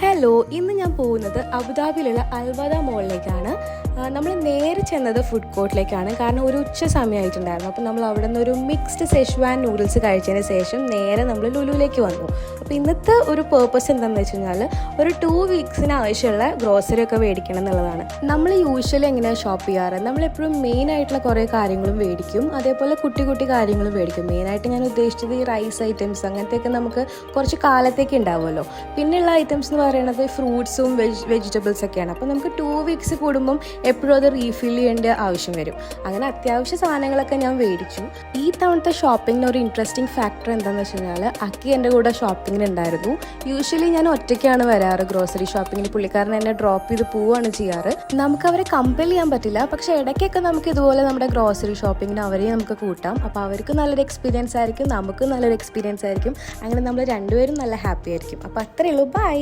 Hello, ഇന്ന് ഞാൻ പോകുന്നത് അബുദാബിയിലുള്ള അൽവദ മോളിലേക്കാണ്. നമ്മൾ നേരെ ചെന്നത് ഫുഡ് കോർട്ടിലേക്കാണ്. കാരണം ഒരു ഉച്ച സമയമായിട്ടുണ്ടായിരുന്നു. അപ്പോൾ നമ്മൾ അവിടെ നിന്ന് ഒരു മിക്സ്ഡ് സെഷ്വാൻ നൂഡിൽസ് കഴിച്ചതിന് ശേഷം നേരെ നമ്മൾ ലുലുവിലേക്ക് വന്നു. അപ്പോൾ ഇന്നത്തെ ഒരു പേർപ്പസ് എന്താണെന്ന് വെച്ച് കഴിഞ്ഞാൽ ഒരു 2 വീക്സിന് ആവശ്യമുള്ള ഗ്രോസറി ഒക്കെ മേടിക്കണം എന്നുള്ളതാണ്. നമ്മൾ യൂഷ്വലി എങ്ങനെയാണ് ഷോപ്പ് ചെയ്യാറ്? നമ്മളെപ്പോഴും മെയിൻ ആയിട്ടുള്ള കുറേ കാര്യങ്ങളും മേടിക്കും, അതേപോലെ കുട്ടി കുട്ടി കാര്യങ്ങളും മേടിക്കും. മെയിനായിട്ട് ഞാൻ ഉദ്ദേശിച്ചത് ഈ റൈസ് ഐറ്റംസ് അങ്ങനത്തെയൊക്കെ നമുക്ക് കുറച്ച് കാലത്തേക്ക് ഉണ്ടാവുമല്ലോ. പിന്നെയുള്ള ഐറ്റംസ് എന്ന് പറയുന്നത് ഫ്രൂട്ട്സും വെജിറ്റബിൾസൊക്കെയാണ്. അപ്പോൾ നമുക്ക് 2 വീക്സ് കൂടുമ്പം എപ്പോഴും അത് റീഫിൽ ചെയ്യേണ്ട ആവശ്യം വരും. അങ്ങനെ അത്യാവശ്യ സാധനങ്ങളൊക്കെ ഞാൻ മേടിച്ചു. ഈ തവണത്തെ ഷോപ്പിങ്ങിന് ഒരു ഇൻട്രസ്റ്റിംഗ് ഫാക്ടർ എന്താണെന്ന് വെച്ച് കഴിഞ്ഞാൽ അക്കി എൻ്റെ കൂടെ ഷോപ്പിങ്ങിന് ഉണ്ടായിരുന്നു. യൂഷ്വലി ഞാൻ ഒറ്റയ്ക്കാണ് വരാറ് ഗ്രോസറി ഷോപ്പിങ്ങിന്. പുള്ളിക്കാരൻ എന്നെ ഡ്രോപ്പ് ചെയ്ത് പോവുകയാണ് ചെയ്യാറ്. നമുക്ക് അവരെ കമ്പൽ ചെയ്യാൻ പറ്റില്ല, പക്ഷേ ഇടയ്ക്കൊക്കെ നമുക്ക് ഇതുപോലെ നമ്മുടെ ഗ്രോസറി ഷോപ്പിങ്ങിന് അവരെയും നമുക്ക് കൂട്ടാം. അപ്പോൾ അവർക്ക് നല്ലൊരു എക്സ്പീരിയൻസ് ആയിരിക്കും, നമുക്ക് നല്ലൊരു എക്സ്പീരിയൻസ് ആയിരിക്കും. അങ്ങനെ നമ്മൾ രണ്ടുപേരും നല്ല ഹാപ്പി ആയിരിക്കും. അപ്പോൾ അത്രയേ ഉള്ളൂ. ബൈ.